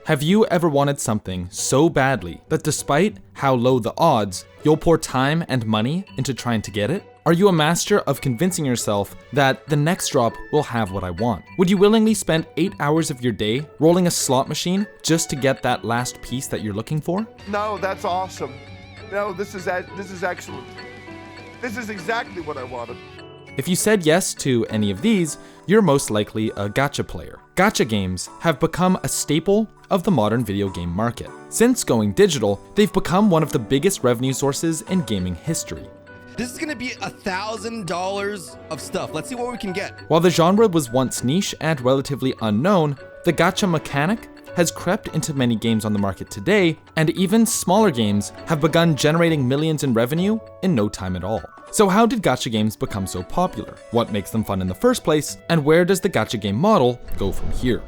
Have you ever wanted something so badly that despite how low the odds, you'll pour time and money into trying to get it? Are you a master of convincing yourself that the next drop will have what I want? Would you willingly spend 8 hours of your day rolling a slot machine just to get that last piece that you're looking for? No, that's awesome. No, this is excellent. This is exactly what I wanted. If you said yes to any of these, you're most likely a gacha player. Gacha games have become a staple of the modern video game market. Since going digital, they've become one of the biggest revenue sources in gaming history. This is gonna be $1,000 of stuff. Let's see what we can get. While the genre was once niche and relatively unknown, the gacha mechanic has crept into many games on the market today, and even smaller games have begun generating millions in revenue in no time at all. So how did gacha games become so popular? What makes them fun in the first place? And where does the gacha game model go from here?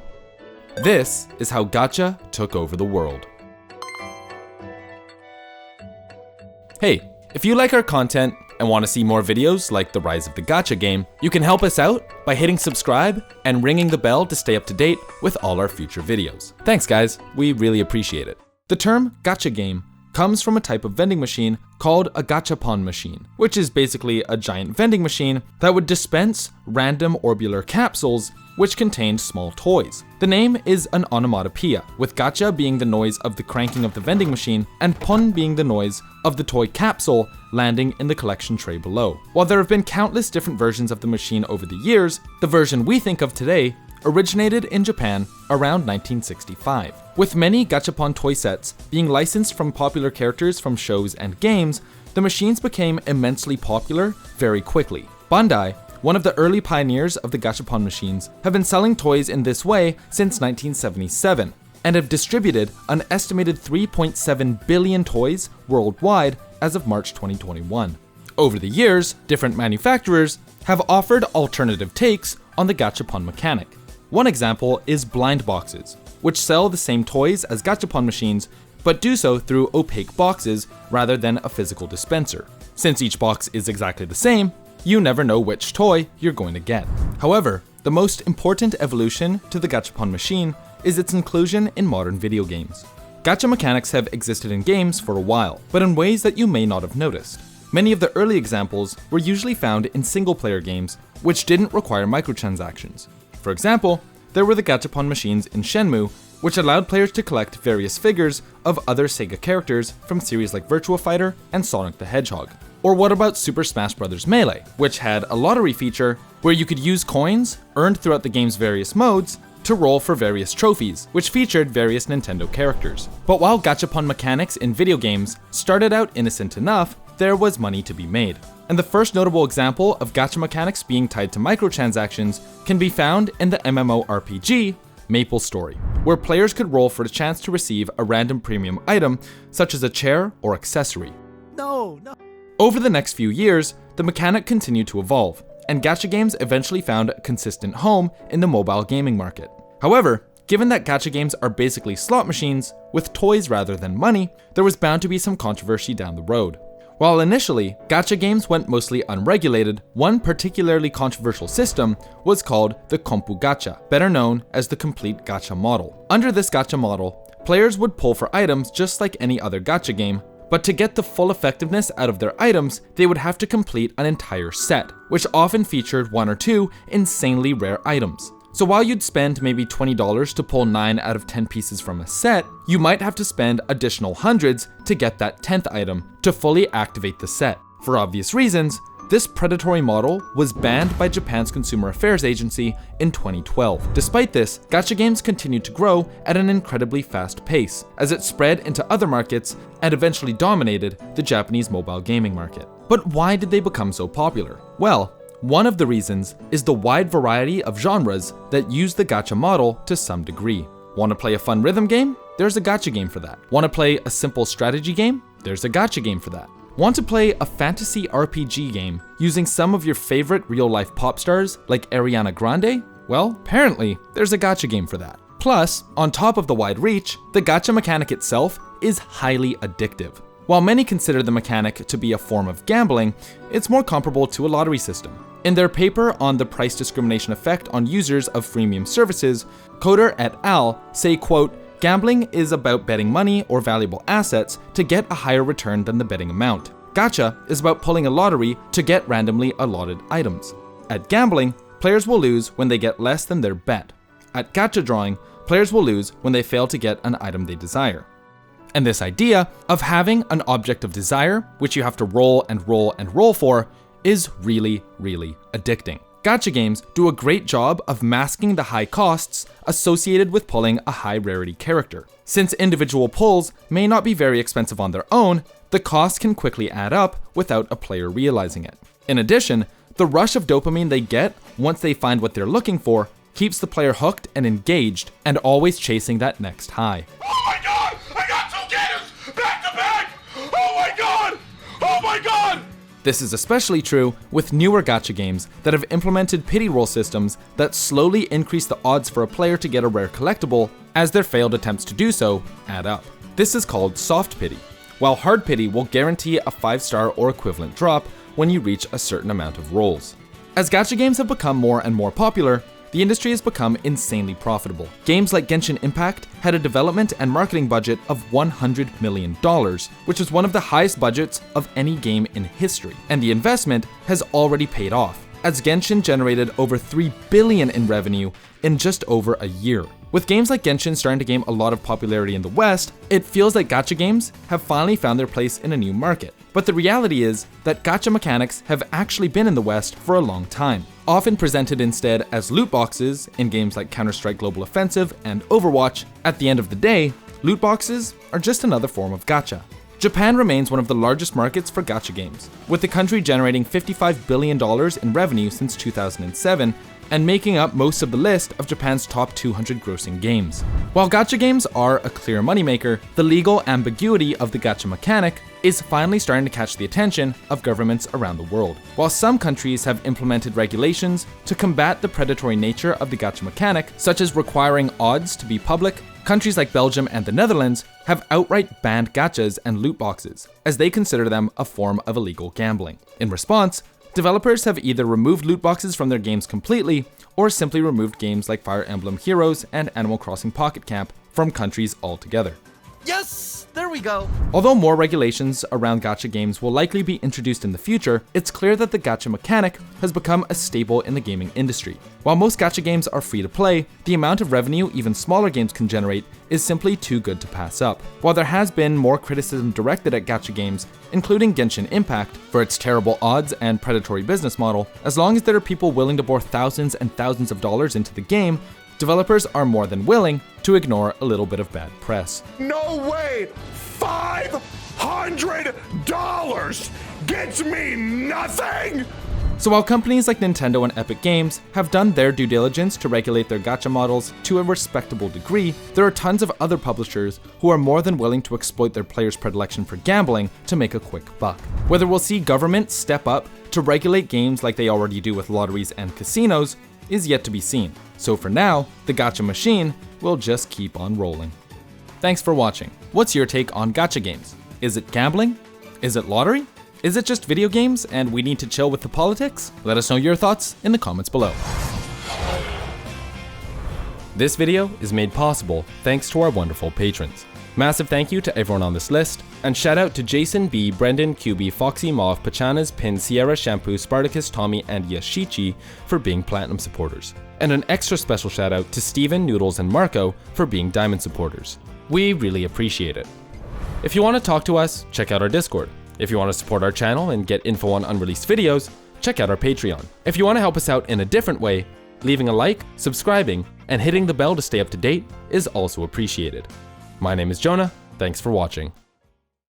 This is how gacha took over the world. Hey, if you like our content and want to see more videos like the rise of the gacha game, you can help us out by hitting subscribe and ringing the bell to stay up to date with all our future videos. Thanks guys, we really appreciate it. The term gacha game comes from a type of vending machine called a gachapon machine, which is basically a giant vending machine that would dispense random orbular capsules which contained small toys. The name is an onomatopoeia, with gacha being the noise of the cranking of the vending machine and pon being the noise of the toy capsule landing in the collection tray below. While there have been countless different versions of the machine over the years, the version we think of today originated in Japan around 1965. With many gachapon toy sets being licensed from popular characters from shows and games, the machines became immensely popular very quickly. Bandai, one of the early pioneers of the gachapon machines, have been selling toys in this way since 1977, and have distributed an estimated 3.7 billion toys worldwide as of March 2021. Over the years, different manufacturers have offered alternative takes on the gachapon mechanic. One example is blind boxes, which sell the same toys as gachapon machines, but do so through opaque boxes rather than a physical dispenser. Since each box is exactly the same, you never know which toy you're going to get. However, the most important evolution to the gachapon machine is its inclusion in modern video games. Gacha mechanics have existed in games for a while, but in ways that you may not have noticed. Many of the early examples were usually found in single-player games, which didn't require microtransactions. For example, there were the gachapon machines in Shenmue, which allowed players to collect various figures of other Sega characters from series like Virtua Fighter and Sonic the Hedgehog. Or what about Super Smash Bros. Melee, which had a lottery feature where you could use coins earned throughout the game's various modes to roll for various trophies, which featured various Nintendo characters. But while gachapon mechanics in video games started out innocent enough, there was money to be made. And the first notable example of gacha mechanics being tied to microtransactions can be found in the MMORPG MapleStory, where players could roll for the chance to receive a random premium item, such as a chair or accessory. No. Over the next few years, the mechanic continued to evolve, and gacha games eventually found a consistent home in the mobile gaming market. However, given that gacha games are basically slot machines with toys rather than money, there was bound to be some controversy down the road. While initially, gacha games went mostly unregulated, one particularly controversial system was called the Kompu Gacha, better known as the complete gacha model. Under this gacha model, players would pull for items just like any other gacha game, but to get the full effectiveness out of their items, they would have to complete an entire set, which often featured one or two insanely rare items. So while you'd spend maybe $20 to pull 9 out of 10 pieces from a set, you might have to spend additional hundreds to get that 10th item to fully activate the set. For obvious reasons, this predatory model was banned by Japan's Consumer Affairs Agency in 2012. Despite this, gacha games continued to grow at an incredibly fast pace, as it spread into other markets and eventually dominated the Japanese mobile gaming market. But why did they become so popular? Well, one of the reasons is the wide variety of genres that use the gacha model to some degree. Want to play a fun rhythm game? There's a gacha game for that. Want to play a simple strategy game? There's a gacha game for that. Want to play a fantasy RPG game using some of your favorite real-life pop stars like Ariana Grande? Well, apparently, there's a gacha game for that. Plus, on top of the wide reach, the gacha mechanic itself is highly addictive. While many consider the mechanic to be a form of gambling, it's more comparable to a lottery system. In their paper on the price discrimination effect on users of freemium services, Coder et al. Say, quote, Gambling is about betting money or valuable assets to get a higher return than the betting amount. Gacha is about pulling a lottery to get randomly allotted items. At gambling, players will lose when they get less than their bet. At gacha drawing, players will lose when they fail to get an item they desire. And this idea of having an object of desire, which you have to roll and roll and roll for, is really, really addicting. Gacha games do a great job of masking the high costs associated with pulling a high rarity character. Since individual pulls may not be very expensive on their own, the cost can quickly add up without a player realizing it. In addition, the rush of dopamine they get once they find what they're looking for keeps the player hooked and engaged and always chasing that next high. Oh my god! I got 2 gators! Back to back! Oh my god! Oh my god! This is especially true with newer gacha games that have implemented pity roll systems that slowly increase the odds for a player to get a rare collectible as their failed attempts to do so add up. This is called soft pity, while hard pity will guarantee a 5-star or equivalent drop when you reach a certain amount of rolls. As gacha games have become more and more popular, the industry has become insanely profitable. Games like Genshin Impact had a development and marketing budget of $100 million, which is one of the highest budgets of any game in history. And the investment has already paid off, as Genshin generated over $3 billion in revenue in just over a year. With games like Genshin starting to gain a lot of popularity in the West, it feels like gacha games have finally found their place in a new market. But the reality is that gacha mechanics have actually been in the West for a long time, often presented instead as loot boxes in games like Counter-Strike Global Offensive and Overwatch. At the end of the day, loot boxes are just another form of gacha. Japan remains one of the largest markets for gacha games, with the country generating $55 billion in revenue since 2007, and making up most of the list of Japan's top 200 grossing games. While gacha games are a clear moneymaker, the legal ambiguity of the gacha mechanic is finally starting to catch the attention of governments around the world. While some countries have implemented regulations to combat the predatory nature of the gacha mechanic, such as requiring odds to be public, countries like Belgium and the Netherlands have outright banned gachas and loot boxes, as they consider them a form of illegal gambling. In response, developers have either removed loot boxes from their games completely, or simply removed games like Fire Emblem Heroes and Animal Crossing Pocket Camp from countries altogether. Yes, there we go. Although more regulations around gacha games will likely be introduced in the future, it's clear that the gacha mechanic has become a staple in the gaming industry. While most gacha games are free to play, the amount of revenue even smaller games can generate is simply too good to pass up. While there has been more criticism directed at gacha games, including Genshin Impact, for its terrible odds and predatory business model, as long as there are people willing to pour thousands and thousands of dollars into the game, developers are more than willing to ignore a little bit of bad press. No way! $500 gets me nothing! So while companies like Nintendo and Epic Games have done their due diligence to regulate their gacha models to a respectable degree, there are tons of other publishers who are more than willing to exploit their players' predilection for gambling to make a quick buck. Whether we'll see governments step up to regulate games like they already do with lotteries and casinos is yet to be seen. So for now, the gacha machine will just keep on rolling. Thanks for watching. What's your take on gacha games? Is it gambling? Is it lottery? Is it just video games and we need to chill with the politics? Let us know your thoughts in the comments below. This video is made possible thanks to our wonderful patrons. Massive thank you to everyone on this list, and shout out to Jason B, Brendan, QB, Foxy, Mauve, Pachanas, Pin, Sierra, Shampoo, Spartacus, Tommy, and Yashichi for being Platinum supporters. And an extra special shout out to Steven, Noodles, and Marco for being Diamond supporters. We really appreciate it. If you want to talk to us, check out our Discord. If you want to support our channel and get info on unreleased videos, check out our Patreon. If you want to help us out in a different way, leaving a like, subscribing, and hitting the bell to stay up to date is also appreciated. My name is Jonah, thanks for watching.